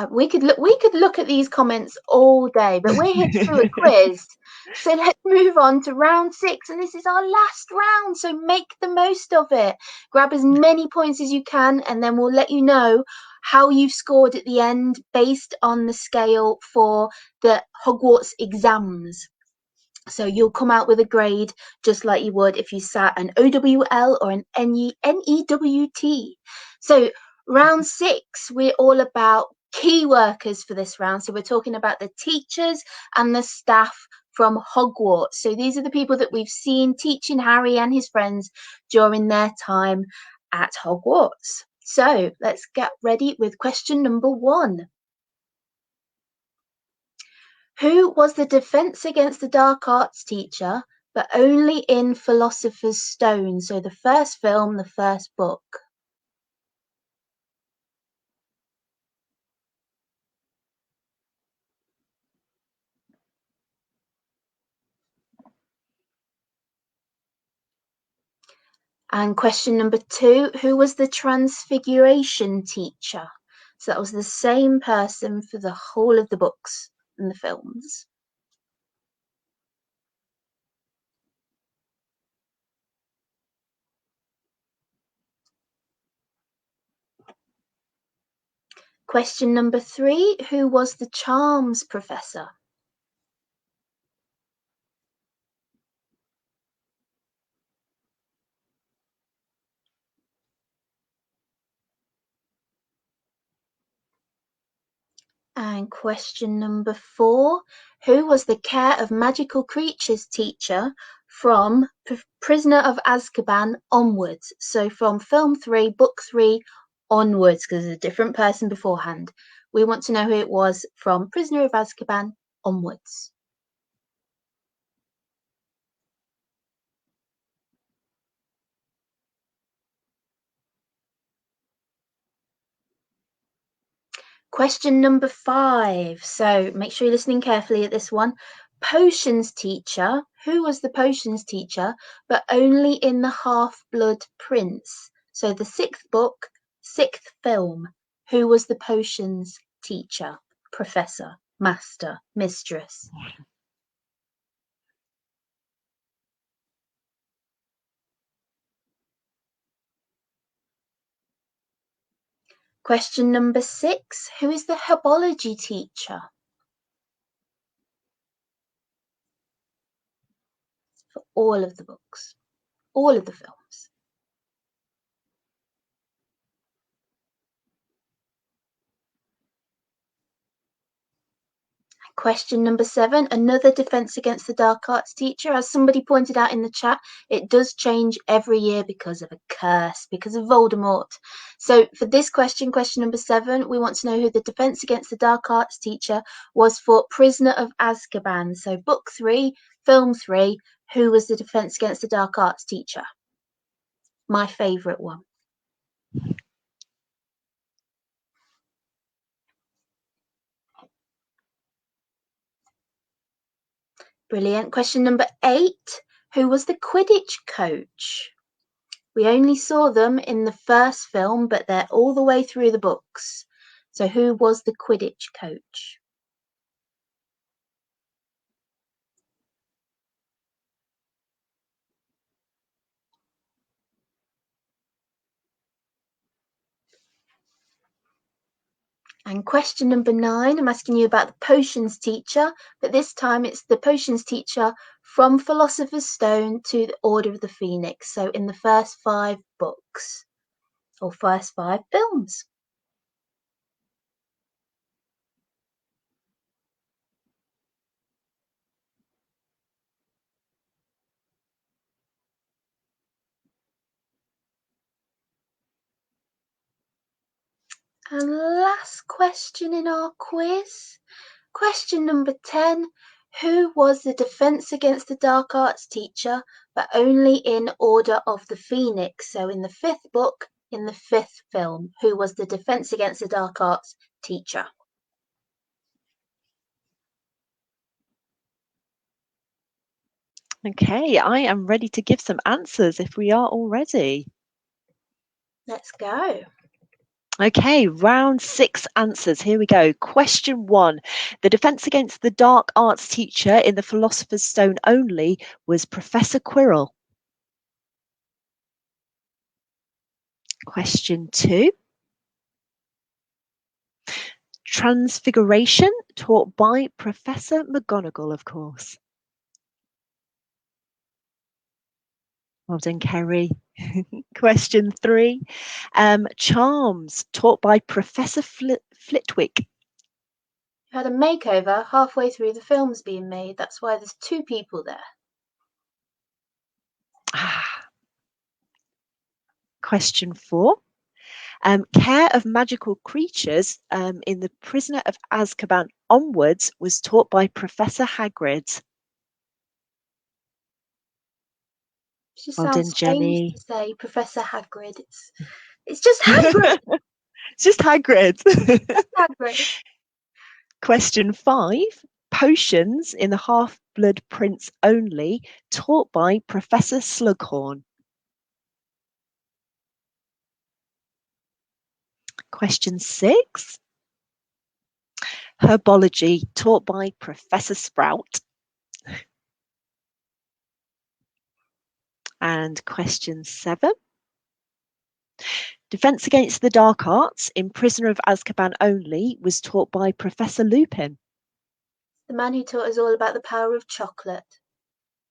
[SPEAKER 1] We could look at these comments all day, but we're here to do a quiz. So let's move on to round 6, and this is our last round, so make the most of it. Grab as many points as you can, and then we'll let you know how you've scored at the end based on the scale for the Hogwarts exams. So you'll come out with a grade just like you would if you sat an OWL or an NEWT. So round 6, we're all about key workers for this round. So we're talking about the teachers and the staff from Hogwarts. So these are the people that we've seen teaching Harry and his friends during their time at Hogwarts. So let's get ready with question number 1. Who was the Defense Against the Dark Arts teacher, but only in Philosopher's Stone? So the first film, the first book. And question number 2, who was the Transfiguration teacher? So that was the same person for the whole of the books and the films. Question number 3, who was the Charms professor? And question number 4, who was the Care of Magical Creatures teacher from Prisoner of Azkaban onwards? So from film 3, book 3 onwards, because there's a different person beforehand. We want to know who it was from Prisoner of Azkaban onwards. Question number 5. So make sure you're listening carefully at this one. Potions teacher. Who was the potions teacher, but only in the Half-Blood Prince? So the 6th book, 6th film. Who was the potions teacher? Professor, master, mistress. Question number 6. Who is the herbology teacher? For all of the books, all of the films. Question number 7, another Defense Against the Dark Arts teacher. As somebody pointed out in the chat, it does change every year because of a curse, because of Voldemort. So for this question, question number 7, we want to know who the Defense Against the Dark Arts teacher was for Prisoner of Azkaban. So book 3, film 3, who was the Defense Against the Dark Arts teacher? My favourite one. Brilliant. Question number 8, who was the Quidditch coach? We only saw them in the first film, but they're all the way through the books. So who was the Quidditch coach? And question number 9, I'm asking you about the potions teacher, but this time it's the potions teacher from Philosopher's Stone to the Order of the Phoenix. So in the first 5 books or first 5 films. And last question in our quiz. Question number 10. Who was the Defense Against the Dark Arts teacher, but only in Order of the Phoenix? So in the 5th book, in the 5th film, who was the Defense Against the Dark Arts teacher?
[SPEAKER 2] Okay, I am ready to give some answers if we are all ready.
[SPEAKER 1] Let's go.
[SPEAKER 2] Okay, round 6 answers. Here we go. Question 1. The defense against the dark arts teacher in the Philosopher's Stone only was Professor Quirrell. Question 2. Transfiguration, taught by Professor McGonagall, of course. Well done, Kerry. Question 3. Charms, taught by Professor Flitwick.
[SPEAKER 1] You had a makeover halfway through the film's being made. That's why there's 2 people there.
[SPEAKER 2] Question 4. Care of magical creatures in The Prisoner of Azkaban onwards was taught by Professor Hagrid.
[SPEAKER 1] It just
[SPEAKER 2] Well
[SPEAKER 1] sounds
[SPEAKER 2] done,
[SPEAKER 1] strange
[SPEAKER 2] Jenny.
[SPEAKER 1] to say Professor Hagrid. It's just Hagrid.
[SPEAKER 2] It's just Hagrid.
[SPEAKER 1] Just Hagrid.
[SPEAKER 2] Question 5. Potions in the Half-Blood Prince only, taught by Professor Slughorn. Question 6. Herbology, taught by Professor Sprout. And question 7. Defense against the dark arts in Prisoner of Azkaban only was taught by Professor Lupin.
[SPEAKER 1] The man who taught us all about the power of chocolate.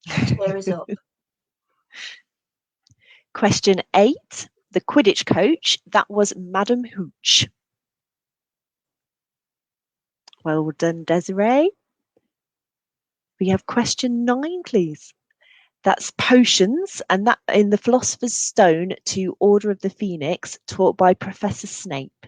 [SPEAKER 1] Cheer us up.
[SPEAKER 2] Question 8. The Quidditch coach, that was Madam Hooch. Well done, Desiree. We have question 9, please. That's potions, and that in the Philosopher's Stone to Order of the Phoenix, taught by Professor Snape.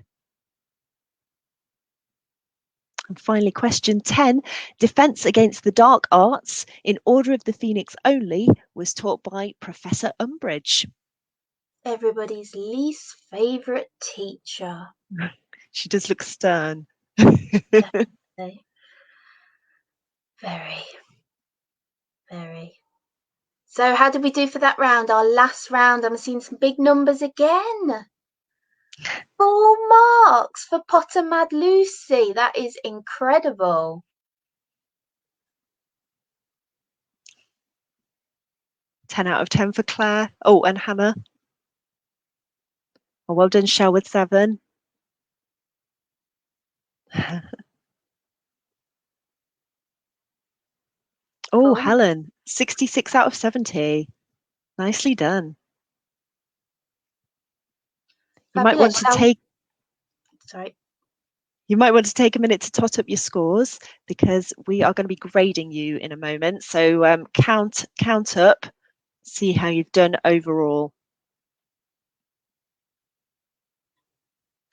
[SPEAKER 2] And finally, question 10, defense against the dark arts in Order of the Phoenix only was taught by Professor Umbridge.
[SPEAKER 1] Everybody's least favourite teacher.
[SPEAKER 2] She does look stern.
[SPEAKER 1] Definitely. Very, very. So how did we do for that round? Our last round, I'm seeing some big numbers again. 4 marks for Potter Mad Lucy. That is incredible.
[SPEAKER 2] 10 out of 10 for Claire. Oh, and Hannah. Oh, well done, Shell, with 7. Oh,
[SPEAKER 1] Cool.
[SPEAKER 2] Helen, 66 out of 70. Nicely done. You might want to take a minute to tot up your scores, because we are going to be grading you in a moment. So count up, see how you've done overall.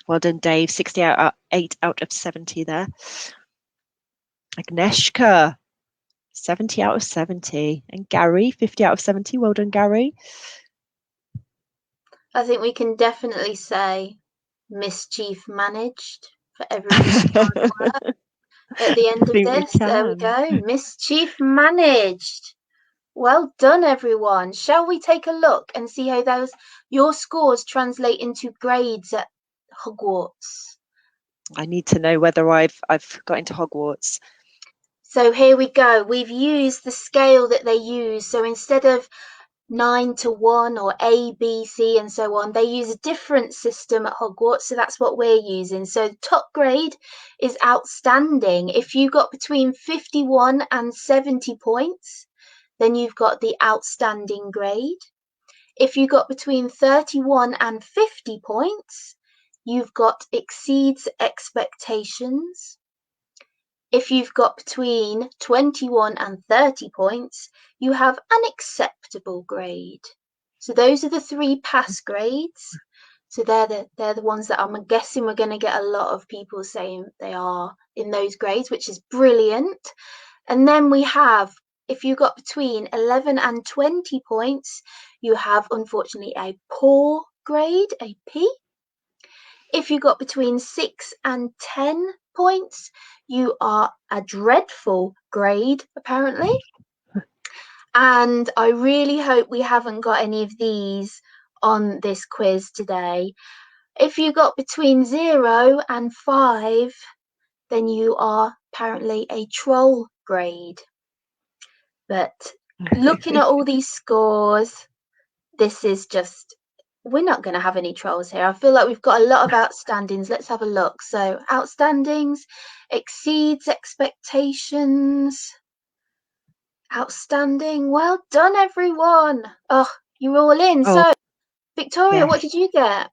[SPEAKER 2] Well done, Dave. 68 out of 70 there. Agnieszka, 70 out of 70. And Gary, 50 out of 70. Well done, Gary.
[SPEAKER 1] I think we can definitely say mischief managed for everybody's hard work at the end of this. There we go. Mischief managed. Well done, everyone. Shall we take a look and see how your scores translate into grades at Hogwarts?
[SPEAKER 2] I need to know whether I've got into Hogwarts.
[SPEAKER 1] So here we go. We've used the scale that they use. So instead of 9 to 1 or A, B, C, and so on, they use a different system at Hogwarts. So that's what we're using. So the top grade is outstanding. If you got between 51 and 70 points, then you've got the outstanding grade. If you got between 31 and 50 points, you've got exceeds expectations. If you've got between 21 and 30 points, you have an acceptable grade. So those are the 3 pass grades. So they're the ones that I'm guessing we're going to get a lot of people saying they are in those grades, which is brilliant. And then we have, if you got between 11 and 20 points, you have unfortunately a poor grade, a P. If you got between 6 and 10 points, you are a dreadful grade, apparently. And I really hope we haven't got any of these on this quiz today. If you got between 0 and 5, then you are apparently a troll grade. But looking at all these scores, this is just, we're not going to have any trolls here. I feel like we've got a lot of outstandings. Let's have a look. So outstandings, exceeds expectations, outstanding. Well done, everyone. Oh, you're all in.
[SPEAKER 2] Oh,
[SPEAKER 1] So Victoria, what
[SPEAKER 2] yes.
[SPEAKER 1] did you get?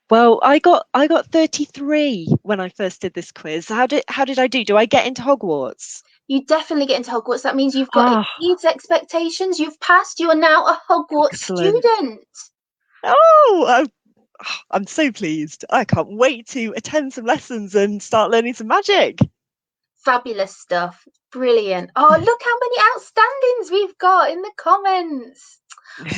[SPEAKER 2] Well, I got 33 when I first did this quiz. How did I do? Do I get into Hogwarts?
[SPEAKER 1] You definitely get into Hogwarts. That means you've got
[SPEAKER 2] Ah,
[SPEAKER 1] exceeds expectations. You've passed. You are now a Hogwarts
[SPEAKER 2] excellent.
[SPEAKER 1] student.
[SPEAKER 2] Oh, I'm so pleased. I can't wait to attend some lessons and start learning some magic.
[SPEAKER 1] Fabulous stuff. Brilliant. Oh, look how many outstandings we've got in the comments.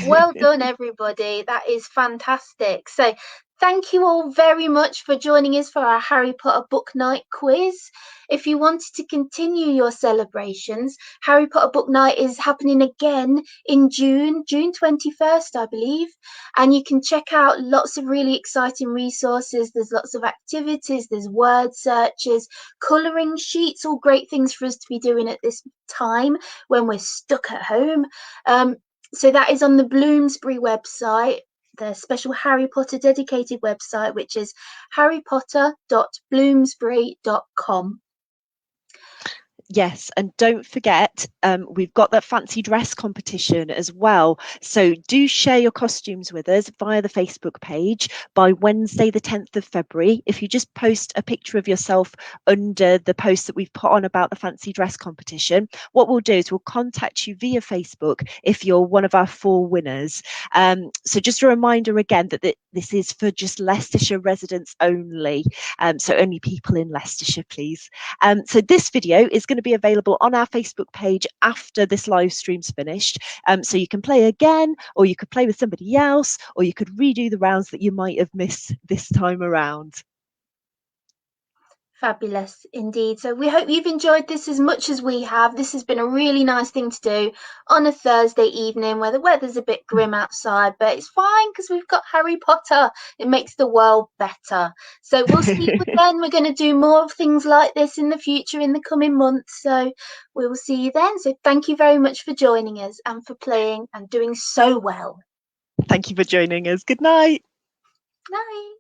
[SPEAKER 1] Well done, everybody. That is fantastic. So, thank you all very much for joining us for our Harry Potter Book Night quiz. If you wanted to continue your celebrations, Harry Potter Book Night is happening again in June 21st, I believe. And you can check out lots of really exciting resources. There's lots of activities, there's word searches, colouring sheets, all great things for us to be doing at this time when we're stuck at home. So that is on the Bloomsbury website, the special Harry Potter dedicated website, which is harrypotter.bloomsbury.com.
[SPEAKER 2] Yes, and don't forget, we've got that fancy dress competition as well. So do share your costumes with us via the Facebook page by Wednesday, the 10th of February. If you just post a picture of yourself under the post that we've put on about the fancy dress competition, what we'll do is we'll contact you via Facebook if you're one of our 4 winners. So just a reminder again that this is for just Leicestershire residents only. So only people in Leicestershire, please. So this video is going to be available on our Facebook page after this live stream's finished. So you can play again, or you could play with somebody else, or you could redo the rounds that you might have missed this time around.
[SPEAKER 1] Fabulous indeed. So we hope you've enjoyed this as much as we have. This has been a really nice thing to do on a Thursday evening where the weather's a bit grim outside, but it's fine because we've got Harry Potter. It makes the world better. So we'll see you again. We're going to do more of things like this in the future, in the coming months. So we will see you then. So thank you very much for joining us and for playing and doing so well.
[SPEAKER 2] Thank you for joining us. Good night.
[SPEAKER 1] Night.